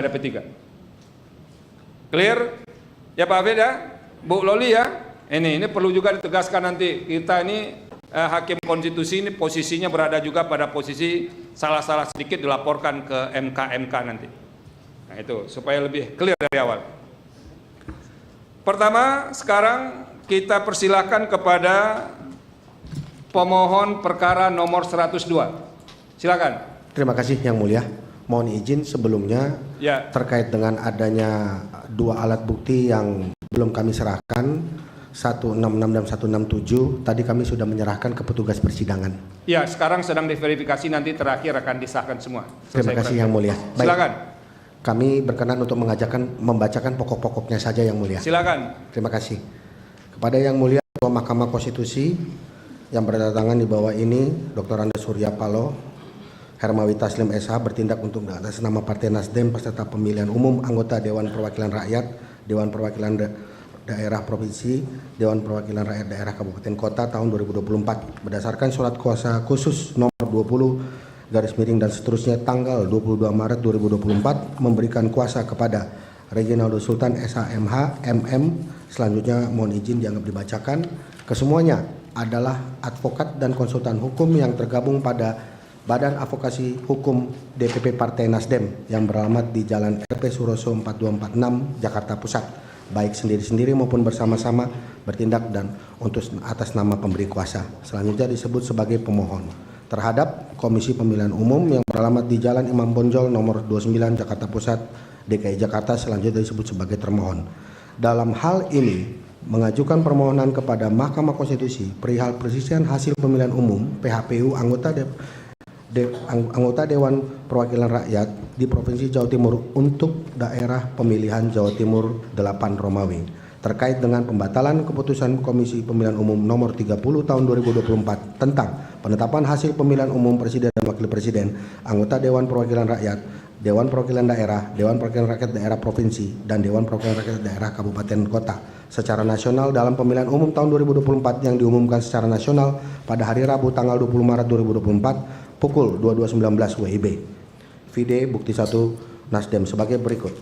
ada P3. Clear? Ya Pak Afid ya? Bu Loli ya? Ini perlu juga ditegaskan nanti. Kita ini Hakim Konstitusi ini posisinya berada juga pada posisi salah-salah sedikit dilaporkan ke MK nanti. Nah itu supaya lebih clear dari awal. Pertama, sekarang kita persilahkan kepada pemohon perkara nomor 102. Silakan. Terima kasih Yang Mulia. Mohon izin sebelumnya ya, terkait dengan adanya dua alat bukti yang belum kami serahkan, 166 dan 167, tadi kami sudah menyerahkan ke petugas persidangan. Ya, sekarang sedang diverifikasi, nanti terakhir akan disahkan semua. Terima kasih Yang Mulia. Baik. Silakan. Kami berkenan untuk membacakan pokok-pokoknya saja Yang Mulia. Silakan. Terima kasih. Kepada Yang Mulia Ketua Mahkamah Konstitusi yang berdatangan di bawah ini, Dr. Andes Surya Paloh, Hermawi Taslim SH bertindak untuk atas nama Partai Nasdem peserta pemilihan umum anggota Dewan Perwakilan Rakyat, Dewan Perwakilan Daerah Provinsi, Dewan Perwakilan Rakyat Daerah Kabupaten Kota tahun 2024 berdasarkan surat kuasa khusus nomor 20 garis miring dan seterusnya tanggal 22 Maret 2024 memberikan kuasa kepada Reginaldo Sultan SHMH MM. Selanjutnya mohon izin dianggap dibacakan. Kesemuanya adalah advokat dan konsultan hukum yang tergabung pada Badan Advokasi Hukum DPP Partai Nasdem yang beralamat di Jalan RP Suroso 4246 Jakarta Pusat, baik sendiri-sendiri maupun bersama-sama bertindak dan untuk atas nama pemberi kuasa. Selanjutnya disebut sebagai pemohon terhadap Komisi Pemilihan Umum yang beralamat di Jalan Imam Bonjol nomor 29 Jakarta Pusat DKI Jakarta, selanjutnya disebut sebagai termohon. Dalam hal ini mengajukan permohonan kepada Mahkamah Konstitusi perihal perselisihan hasil pemilihan umum PHPU anggota Dewan Perwakilan Rakyat di Provinsi Jawa Timur untuk daerah pemilihan Jawa Timur 8 Romawi terkait dengan pembatalan keputusan Komisi Pemilihan Umum nomor 30 tahun 2024 tentang penetapan hasil pemilihan umum Presiden dan Wakil Presiden, anggota Dewan Perwakilan Rakyat, Dewan Perwakilan Daerah, Dewan Perwakilan Rakyat Daerah Provinsi, dan Dewan Perwakilan Rakyat Daerah Kabupaten Kota secara nasional dalam pemilihan umum tahun 2024 yang diumumkan secara nasional pada hari Rabu tanggal 20 Maret 2024 pukul 22.19 WIB. Vide bukti 1 Nasdem sebagai berikut.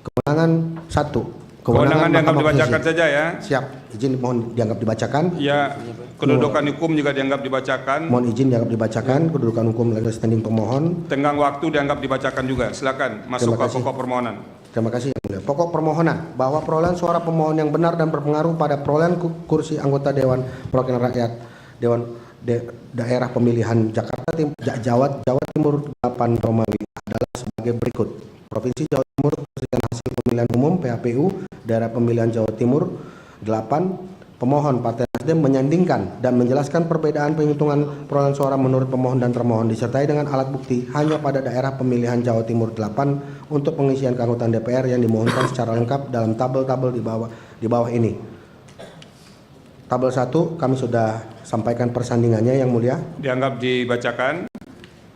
Kewenangan 1. Kewenangan dianggap dibacakan saja ya. Siap. Izin mohon dianggap dibacakan. Ya, kedudukan hukum juga dianggap dibacakan. Mohon izin dianggap dibacakan. Kedudukan hukum legal standing pemohon. Tenggang waktu dianggap dibacakan juga. Silakan masuk ke pokok permohonan. Terima kasih Yang Mulia. Pokok permohonan bahwa perolehan suara pemohon yang benar dan berpengaruh pada perolehan kursi anggota Dewan Perwakilan Rakyat Dewan Daerah Pemilihan Jakarta Jawa Timur 8 Romawi adalah sebagai berikut. Provinsi Jawa Timur perselisihan hasil pemilihan umum PHPU Daerah Pemilihan Jawa Timur 8. Pemohon Partai Nasdem menyandingkan dan menjelaskan perbedaan penghitungan perolehan suara menurut pemohon dan termohon disertai dengan alat bukti hanya pada daerah pemilihan Jawa Timur 8 untuk pengisian keanggotaan DPR yang dimohonkan secara lengkap dalam tabel-tabel di bawah ini. Tabel 1 kami sudah sampaikan persandingannya Yang Mulia. Dianggap dibacakan.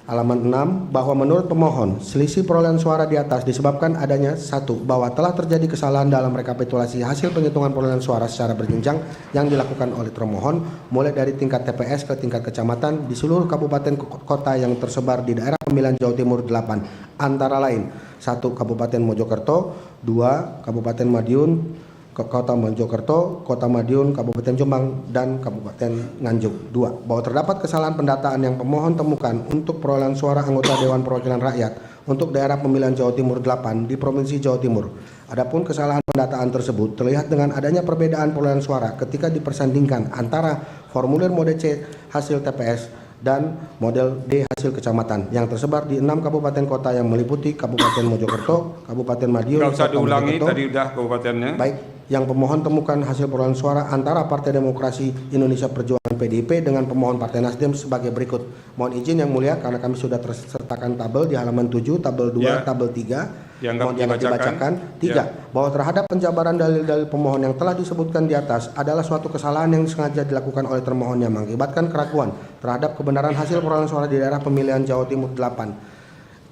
Halaman 6 bahwa menurut pemohon selisih perolehan suara di atas disebabkan adanya 1. Bahwa telah terjadi kesalahan dalam rekapitulasi hasil penghitungan perolehan suara secara berjenjang yang dilakukan oleh termohon mulai dari tingkat TPS ke tingkat kecamatan di seluruh kabupaten kota yang tersebar di daerah pemilihan Jawa Timur 8 antara lain 1. Kabupaten Mojokerto, 2. Kabupaten Madiun, Kota Mojokerto, Kota Madiun, Kabupaten Jombang, dan Kabupaten Nganjuk. 2. Bahwa terdapat kesalahan pendataan yang pemohon temukan untuk perolehan suara anggota Dewan Perwakilan Rakyat untuk daerah pemilihan Jawa Timur 8 di Provinsi Jawa Timur. Adapun kesalahan pendataan tersebut terlihat dengan adanya perbedaan perolehan suara ketika dipersandingkan antara formulir mode C hasil TPS dan model D hasil kecamatan yang tersebar di 6 kabupaten kota yang meliputi Kabupaten Mojokerto, Kabupaten Madiun. Nggak usah diulangi, tadi udah kabupatennya. Baik, yang pemohon temukan hasil perolehan suara antara Partai Demokrasi Indonesia Perjuangan PDIP dengan pemohon Partai Nasdem sebagai berikut. Mohon izin Yang Mulia karena kami sudah tersertakan tabel di halaman 7, tabel 2, ya. Tabel 3. Mohon dibacakan. 3. Ya. Bahwa terhadap penjabaran dalil-dalil pemohon yang telah disebutkan di atas adalah suatu kesalahan yang sengaja dilakukan oleh termohon yang mengakibatkan keraguan terhadap kebenaran hasil perolehan suara di daerah pemilihan Jawa Timur 8.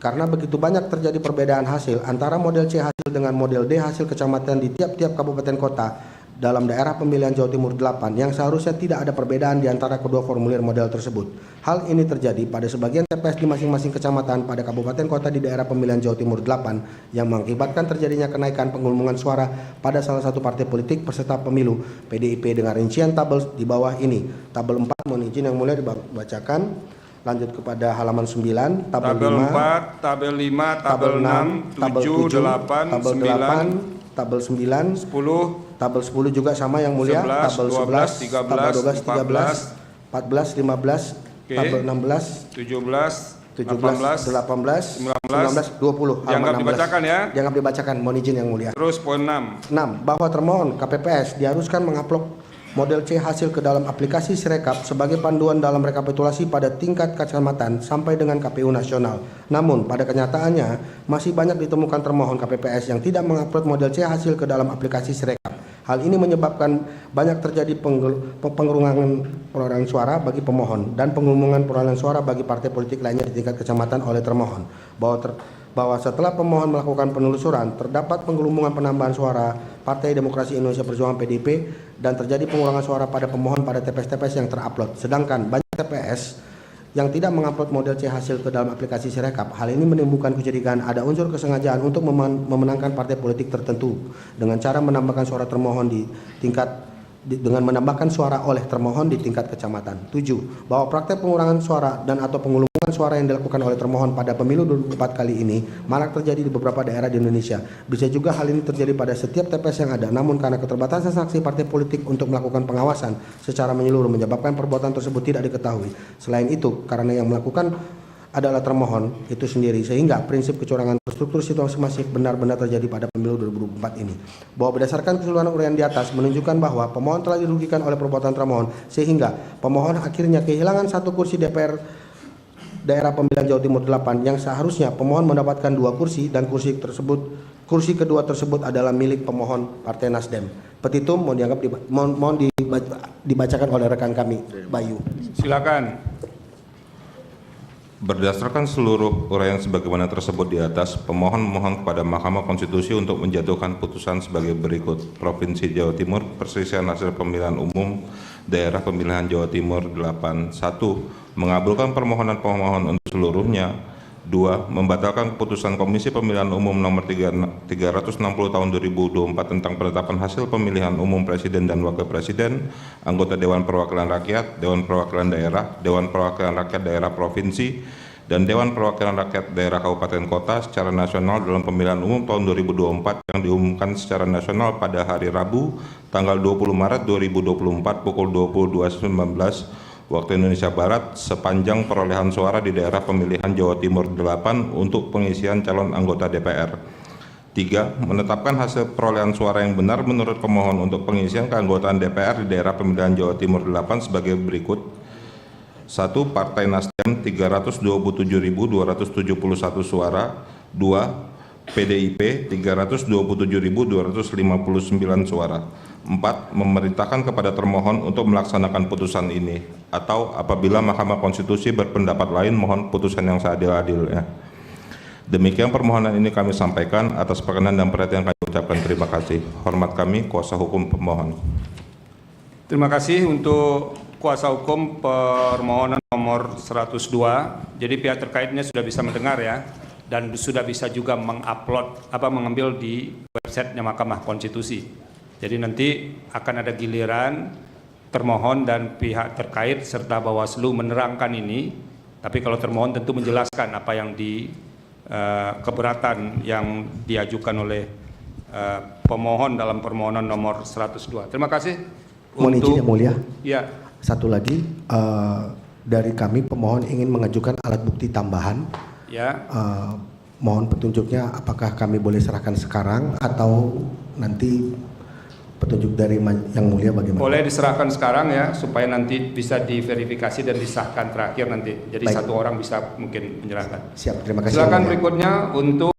Karena begitu banyak terjadi perbedaan hasil antara model C hasil dengan model D hasil kecamatan di tiap-tiap kabupaten kota dalam daerah pemilihan Jawa Timur 8 yang seharusnya tidak ada perbedaan di antara kedua formulir model tersebut. Hal ini terjadi pada sebagian TPS di masing-masing kecamatan pada kabupaten kota di daerah pemilihan Jawa Timur 8 yang mengakibatkan terjadinya kenaikan penggelembungan suara pada salah satu partai politik peserta pemilu PDIP dengan rincian tabel di bawah ini. Tabel 4, mohon izin yang mulia dibacakan. Lanjut kepada halaman 9, tabel 5, 4, tabel 5, tabel 6, 7, 8, tabel 9, 8, tabel 9, 10, tabel 10 juga sama yang mulia, 11, tabel 12, 11, tabel 12, 13, 14, 15, Oke. tabel 16, 17, 17, 18, 19, 20. Dianggap halaman 16. dibacakan ya. Dianggap dibacakan, mohon izin yang mulia. Terus poin 6. 6. Bahwa termohon KPPS diharuskan mengupload model C hasil ke dalam aplikasi Sirekap sebagai panduan dalam rekapitulasi pada tingkat kecamatan sampai dengan KPU nasional. Namun pada kenyataannya masih banyak ditemukan termohon KPPS yang tidak mengupload model C hasil ke dalam aplikasi Sirekap. Hal ini menyebabkan banyak terjadi pengurangan perolehan suara bagi pemohon dan penggelembungan perolehan suara bagi partai politik lainnya di tingkat kecamatan oleh termohon. Bahwa setelah pemohon melakukan penelusuran, terdapat penggelembungan penambahan suara Partai Demokrasi Indonesia Perjuangan PDIP dan terjadi pengurangan suara pada pemohon pada TPS-TPS yang terupload. Sedangkan banyak TPS yang tidak mengupload model C hasil ke dalam aplikasi Sirekap. Hal ini menimbulkan kecurigaan ada unsur kesengajaan untuk memenangkan partai politik tertentu dengan cara menambahkan suara termohon dengan menambahkan suara oleh termohon di tingkat kecamatan. 7. Bahwa praktek pengurangan suara dan atau penggelembungan suara yang dilakukan oleh termohon pada pemilu 2024 kali ini marak terjadi di beberapa daerah di Indonesia. Bisa juga hal ini terjadi pada setiap TPS yang ada, namun karena keterbatasan saksi partai politik untuk melakukan pengawasan secara menyeluruh menyebabkan perbuatan tersebut tidak diketahui. Selain itu, karena yang melakukan adalah termohon itu sendiri, sehingga prinsip kecurangan terstruktur situasi masih benar-benar terjadi pada pemilu 2024 ini. Bahwa berdasarkan keseluruhan uraian di atas menunjukkan bahwa pemohon telah dirugikan oleh perbuatan termohon, sehingga pemohon akhirnya kehilangan satu kursi DPR daerah pemilihan Jawa Timur 8 yang seharusnya pemohon mendapatkan 2 kursi dan kursi kedua tersebut adalah milik pemohon Partai Nasdem. Petitum mohon dibacakan oleh rekan kami, Bayu. Silakan. Berdasarkan seluruh uraian sebagaimana tersebut di atas, pemohon memohon kepada Mahkamah Konstitusi untuk menjatuhkan putusan sebagai berikut. Provinsi Jawa Timur, perselisihan hasil pemilihan umum daerah pemilihan Jawa Timur 8. 1. Mengabulkan permohonan pemohon untuk seluruhnya. 2. Membatalkan keputusan Komisi Pemilihan Umum nomor 360 tahun 2024 tentang penetapan hasil pemilihan umum Presiden dan Wakil Presiden, anggota Dewan Perwakilan Rakyat, Dewan Perwakilan Daerah, Dewan Perwakilan Rakyat Daerah Provinsi, dan Dewan Perwakilan Rakyat Daerah Kabupaten Kota secara nasional dalam pemilihan umum tahun 2024 yang diumumkan secara nasional pada hari Rabu, tanggal 20 Maret 2024 pukul 22.19 waktu Indonesia Barat sepanjang perolehan suara di daerah pemilihan Jawa Timur 8 untuk pengisian calon anggota DPR. 3. Menetapkan hasil perolehan suara yang benar menurut pemohon untuk pengisian keanggotaan DPR di daerah pemilihan Jawa Timur 8 sebagai berikut. 1. Partai Nasdem 327.271 suara. 2. PDIP 327.259 suara. 4. Memerintahkan kepada termohon untuk melaksanakan putusan ini, atau apabila Mahkamah Konstitusi berpendapat lain mohon putusan yang seadil-adilnya. Demikian permohonan ini kami sampaikan. Atas perkenan dan perhatian kami ucapkan terima kasih. Hormat kami, kuasa hukum pemohon. Terima kasih untuk kuasa hukum permohonan nomor 102. Jadi pihak terkaitnya sudah bisa mendengar ya, dan sudah bisa juga mengambil di websitenya Mahkamah Konstitusi. Jadi nanti akan ada giliran termohon dan pihak terkait serta Bawaslu menerangkan ini. Tapi kalau termohon tentu menjelaskan apa yang keberatan yang diajukan oleh pemohon dalam permohonan nomor 102. Terima kasih. Mohon izin yang mulia. Ya. Satu lagi, dari kami pemohon ingin mengajukan alat bukti tambahan. Ya. Mohon petunjuknya apakah kami boleh serahkan sekarang atau nanti petunjuk dari yang mulia bagaimana? Boleh diserahkan sekarang ya, supaya nanti bisa diverifikasi dan disahkan terakhir nanti. Jadi baik. Satu orang bisa mungkin menyerahkan. Siap, terima kasih. Silakan berikutnya untuk